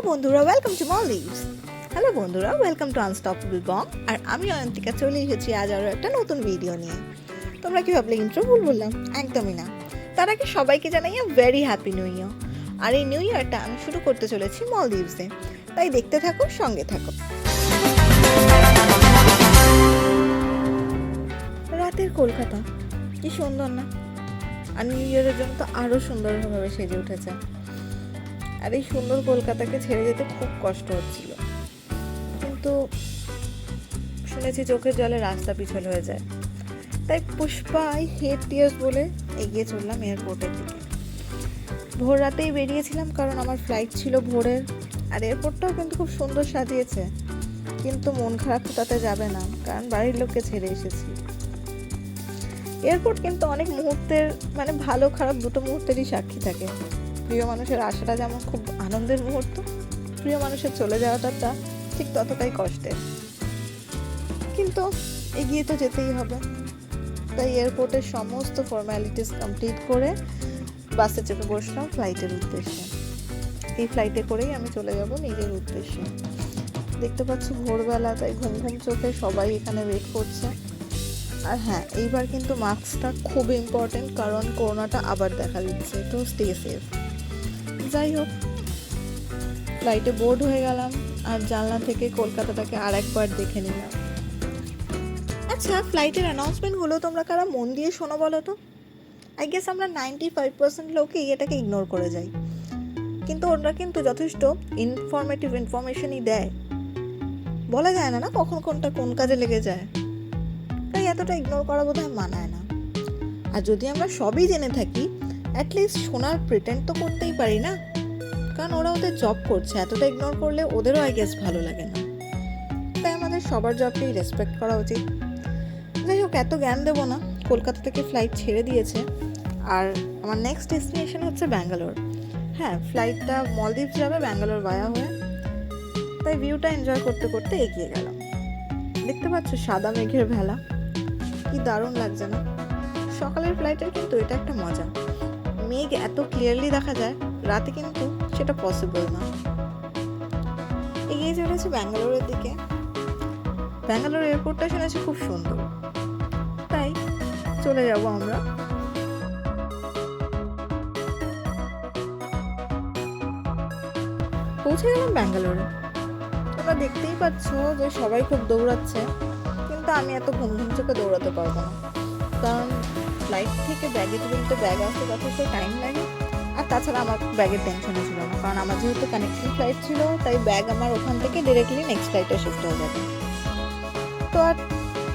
বন্ধুরা, welcome to মলদ্বীপস। Hello বন্ধুরা, welcome to unstoppable বং। আর আমি অয়ন্তিকা চলে এসেছি আজ আরও একটা নতুন ভিডিও নিয়ে। তোমরা কি ভাবলে ইন্ট্রো ভুল বললাম? একদমই না। তার আগে সবাইকে জানাই ভেরি হ্যাপি নিউ ইয়ার। আর এই নিউ ইয়ারটা আমি শুরু করতে চলেছি মলদ্বীপসে, তাই দেখতে থাকো, সঙ্গে থাকো। রাতের কলকাতা কি সুন্দর না? আর নিউ ইয়ারের জন্য তো আরও সুন্দরভাবে সেজে উঠেছে। আর এই সুন্দর কলকাতাকে ছেড়ে যেতে খুব কষ্ট হচ্ছিল, কিন্তু শুনেছি চোখের জলে রাস্তা পিছল হয়ে যায়। তাই পুষ্পা আই হেট টিয়ার্স বলে এগিয়ে চললাম এয়ারপোর্টের দিকে। ভোর রাতেই বেরিয়েছিলাম, কারণ আমার ফ্লাইট ছিল ভোরের। আর এয়ারপোর্টটাও কিন্তু খুব সুন্দর সাজিয়েছে, কিন্তু মন খারাপ তো তাতে যাবে না, কারণ বাড়ির লোককে ছেড়ে এসেছি। এয়ারপোর্ট কিন্তু অনেক মুহূর্তের, মানে ভালো খারাপ দুটো মুহূর্তেরই সাক্ষী থাকে। প্রিয় মানুষের আসাটা যেমন খুব আনন্দের মুহূর্ত, প্রিয় মানুষের চলে যাওয়াটা ঠিক ততটাই কষ্টের। কিন্তু এগিয়ে তো যেতেই হবে। তাই এয়ারপোর্টের সমস্ত ফর্ম্যালিটিস কমপ্লিট করে বাসে চেপে বসলাম ফ্লাইটের উদ্দেশ্যে। এই ফ্লাইটে করেই আমি চলে যাব নিজের উদ্দেশ্যে। দেখতে পাচ্ছি ভোরবেলা, তাই ঘুম ঘুম চোখে সবাই এখানে ওয়েট করছে। আর হ্যাঁ, এইবার কিন্তু মাস্কটা খুব ইম্পর্টেন্ট, কারণ করোনাটা আবার দেখা দিচ্ছে, তো স্টে সেফ। যাই হোক, ফ্লাইটে বোর্ড হয়ে গেলাম আর জানলা থেকে কলকাতাটাকে আর একবার দেখে নিলাম। আচ্ছা, ফ্লাইটের অ্যানাউন্সমেন্টগুলো তোমরা কারা মন দিয়ে শোনো বলো তো? আই গেস আমরা 95% লোকই এটাকে ইগনোর করে যাই, কিন্তু ওরা কিন্তু যথেষ্ট ইনফরমেশনই দেয়। বলা যায় না কখন কোনটা কোন কাজে লেগে যায়, তাই এতটা ইগনোর করা বোধহয় মানায় না। আর যদি আমরা সবই জেনে থাকি, অ্যাটলিস্ট শোনার প্রিটেন্ড তো করতেই পারি না, কারণ ওরা ওদের জব করছে। এতটা ইগনোর করলে ওদেরও আই গেস ভালো লাগে না। তাই আমাদের সবার জবকেই রেসপেক্ট করা উচিত। যাই হোক, এত জ্ঞান দেবো না। কলকাতা থেকে ফ্লাইট ছেড়ে দিয়েছে, আর আমার নেক্সট ডেস্টিনেশন হচ্ছে ব্যাঙ্গালোর। হ্যাঁ, ফ্লাইটটা মলদ্বীপস যাবে ব্যাঙ্গালোর ভায়া হয়ে। তাই ভিউটা এনজয় করতে করতে এগিয়ে গেলাম। দেখতে পাচ্ছ সাদা মেঘের ভেলা, কি দারুণ লাগছে না? সকালের ফ্লাইটের কিন্তু এটা একটা মজা, মেঘ এত ক্লিয়ারলি দেখা যায়, রাতে কিন্তু সেটা পসিবল না। এগিয়ে চলেছে ব্যাঙ্গালোরের দিকে। ব্যাঙ্গালোর এয়ারপোর্টটা শুনেছি খুব সুন্দর, তাই চলে যাব আমরা। পৌঁছে গেলাম ব্যাঙ্গালোরে। তোমরা দেখতেই পাচ্ছ যে সবাই খুব দৌড়াচ্ছে, কিন্তু আমি এত ঘুম ঘুম চোখে দৌড়াতে পারবো না, কারণ ফ্লাইট থেকে ব্যাগেজ বলতে ব্যাগ আসতে যথেষ্ট টাইম লাগে। আর তাছাড়া আমার ব্যাগের টেনশনে ছিল না, কারণ আমার যেহেতু কানেক্টিং ফ্লাইট ছিল, তাই ব্যাগ আমার ওখান থেকে ডিরেক্টলি নেক্সট ফ্লাইটে শিফট হয়ে যাবে। তো আর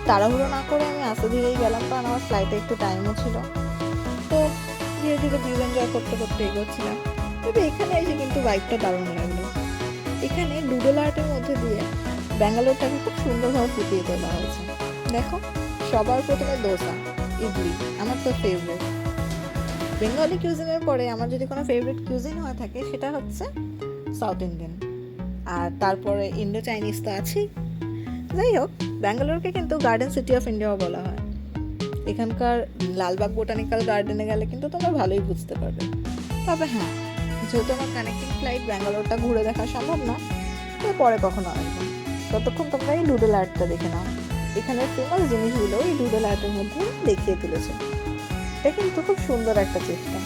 তাড়াহুড়ো না করে আমি আস্তে ধীরেই গেলাম, কারণ আমার ফ্লাইটে একটু টাইমও ছিল। তো ধীরে ধীরে ভিউ এনজয় করতে করতে এগোচ্ছিলাম। তবে এখানে এসে কিন্তু বাইকটা দারুণ লাগলো। এখানে ডুডল আর্টের মধ্যে দিয়ে ব্যাঙ্গালোরটাকে খুব সুন্দরভাবে ফুটিয়ে তোলা হয়েছে। দেখো, সবার প্রথমে দোসা, ইডলি আমার তো ফেভারিট। বেঙ্গলি কিউজিনের পরে আমার যদি কোনো ফেভারিট কিউজিন হয়ে থাকে, সেটা হচ্ছে সাউথ ইন্ডিয়ান, আর তারপরে ইন্ডো চাইনিজ তো আছেই। যাই হোক, ব্যাঙ্গালোরকে কিন্তু গার্ডেন সিটি অফ ইন্ডিয়াও বলা হয়। এখানকার লালবাগ বোটানিক্যাল গার্ডেনে গেলে কিন্তু তোমরা ভালোই বুঝতে পারবে। তবে হ্যাঁ, যেহেতু আমার কানেক্টিং ফ্লাইট, ব্যাঙ্গালোরটা ঘুরে দেখা সম্ভব না, তো পরে কখনো আসবো। ততক্ষণ তোমরা এই ডুডল আর্টটা দেখে নাও। এখানের ফেমাস জিনিসগুলো এই ডুডল আর্টের মধ্যে দেখিয়ে তুলেছে। এটা কিন্তু খুব সুন্দর একটা চেষ্টা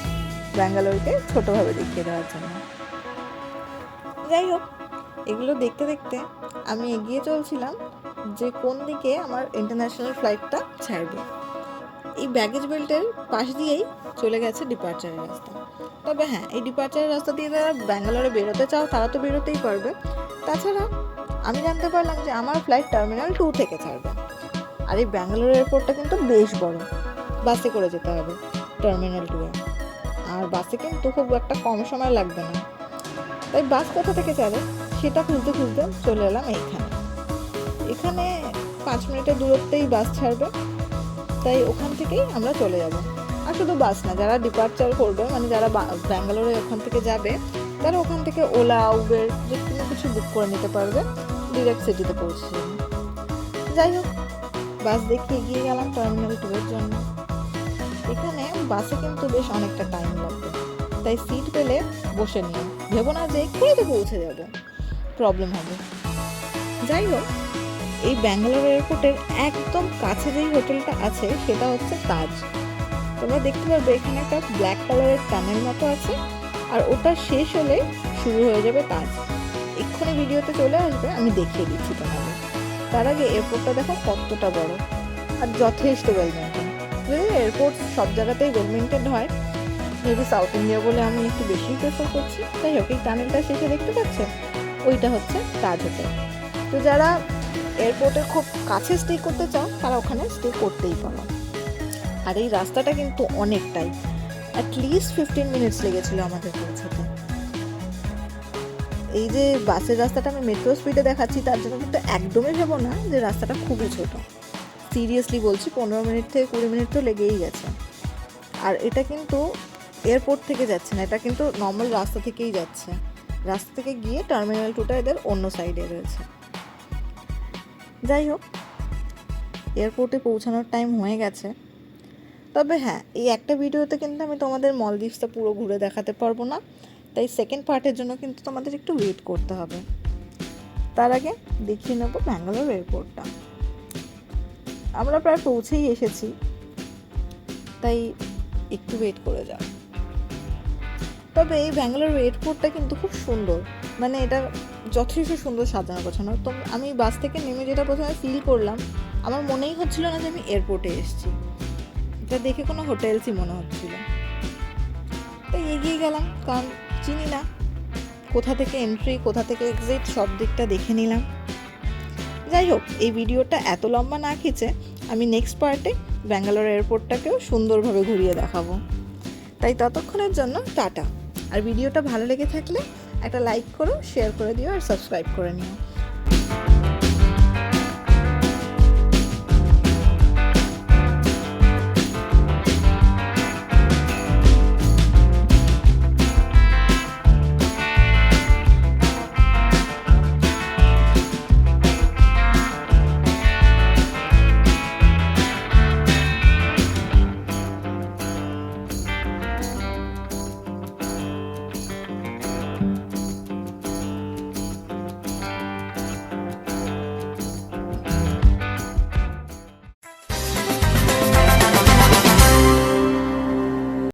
ব্যাঙ্গালোরকে ছোটোভাবে দেখিয়ে দেওয়ার জন্য। যাই হোক, এগুলো দেখতে দেখতে আমি এগিয়ে চলছিলাম যে কোন দিকে আমার ইন্টারন্যাশনাল ফ্লাইটটা ছাড়বে। এই ব্যাগেজ বেল্টের পাশ দিয়েই চলে গেছে ডিপার্চারের রাস্তা। তবে হ্যাঁ, এই ডিপার্চারের রাস্তা দিয়ে যারা ব্যাঙ্গালোরে বেরোতে চাও তারা তো বেরোতেই পারবে। তাছাড়া আমি জানতে পারলাম যে আমার ফ্লাইট টার্মিনাল 2 থেকে ছাড়বে। আর এই ব্যাঙ্গালোর এয়ারপোর্টটা কিন্তু বেশ বড়, বাসে করে যেতে হবে টার্মিনাল 2-এ। আর বাসে কিন্তু খুব একটা কম সময় লাগবে না, তাই বাস কোথা থেকে ছাড়ে সেটা খুঁজতে খুঁজতে চলে এলাম এইখানে। এখানে 5 মিনিটের দূরত্বেই বাস ছাড়বে, তাই ওখান থেকেই আমরা চলে যাব। আর শুধু বাস না, যারা ডিপার্চার করবে, মানে যারা ব্যাঙ্গালোরে ওখান থেকে যাবে, তারা ওখান থেকে ওলা, উবের যে কোনো কিছু বুক করে নিতে পারবে, ডিরেক্ট সিটিতে পৌঁছে যাবে। যাই হোক, বাস দেখে এগিয়ে গেলাম টার্মিনাল 2-এর জন্য। এখানে বাসে কিন্তু বেশ অনেকটা টাইম লাগবে, তাই সিট পেলে বসে নিও, ভেবো না যে এক্ষুনি তো পৌঁছে যাব, প্রবলেম হবে। যাই হোক, এই ব্যাঙ্গালোর এয়ারপোর্টের একদম কাছে যেই হোটেলটা আছে সেটা হচ্ছে তাজ। তোমরা দেখতে পারবে এখানে একটা ব্ল্যাক কালারের টানেল মতো আছে, আর ওটা শেষ হলে শুরু হয়ে যাবে তাজ। এক্ষুনি ভিডিওতে চলে আসবে, আমি দেখিয়ে দিচ্ছি তোমাদের। তার আগে এয়ারপোর্টটা দেখো কতটা বড় আর যথেষ্ট ওয়েল মেনটেন। এয়ারপোর্ট সব জায়গাতেই ওয়েল মেনটেন হয়, মেবি সাউথ ইন্ডিয়া বলে আমি একটু বেশি প্রেফার করছি। যাই হোক, এই টানেলটা শেষে দেখতে পাচ্ছে ওইটা হচ্ছে তাজ হোটেল। তো যারা এয়ারপোর্টের খুব কাছে স্টে করতে চাও তারা ওখানে স্টে করতেই পারো। আর এই রাস্তাটা কিন্তু অনেকটাই, অ্যাটলিস্ট 15 মিনিটস লেগেছিল আমাদের পৌঁছাতে। এই যে বাসের রাস্তাটা আমি মেট্রো স্পিডে দেখাচ্ছি, তার জন্য কিন্তু একদমই ভেবো না যে রাস্তাটা খুবই ছোট। সিরিয়াসলি বলছি, 15 মিনিট থেকে 20 মিনিট তো লেগেই গেছে। আর এটা কিন্তু এয়ারপোর্ট থেকে যাচ্ছে না, এটা কিন্তু নর্মাল রাস্তা থেকেই যাচ্ছে। রাস্তা থেকে গিয়ে টার্মিনাল 2টা এদের অন্য সাইডে রয়েছে। যাই হোক, এয়ারপোর্টে পৌঁছানোর টাইম হয়ে গেছে। তবে হ্যাঁ, এই একটা ভিডিওতে কিন্তু আমি তোমাদের মলদ্বীপসটা পুরো ঘুরে দেখাতে পারবো না, তাই সেকেন্ড পার্টের জন্য কিন্তু তোমাদের একটু ওয়েট করতে হবে। তার আগে দেখিয়ে নেবো ব্যাঙ্গালোর এয়ারপোর্টটা। আমরা প্রায় পৌঁছেই এসেছি, তাই একটু ওয়েট করে যাও। তবে এই ব্যাঙ্গালোর এয়ারপোর্টটা কিন্তু খুব সুন্দর, মানে এটা যথেষ্ট সুন্দর সাজানো গোছানো। তো আমি বাস থেকে নেমে যেটা প্রথমে ফিল করলাম, আমার মনেই হচ্ছিল না যে আমি এয়ারপোর্টে এসেছি, এটা দেখে কোনো হোটেলসই মনে হচ্ছিল। তাই এগিয়ে গেলাম, কারণ চিনি না কোথা থেকে এন্ট্রি কোথা থেকে এক্সিট, সব দিকটা দেখে নিলাম। যাই হোক, এই ভিডিওটা এত লম্বা না খিচে আমি নেক্সট পার্টে ব্যাঙ্গালোর এয়ারপোর্টটাকেও সুন্দরভাবে ঘুরিয়ে দেখাবো। তাই ততক্ষণের জন্য টাটা। আর ভিডিওটা ভালো লেগে থাকলে একটা লাইক করো, শেয়ার করে দিও আর সাবস্ক্রাইব করে নিও।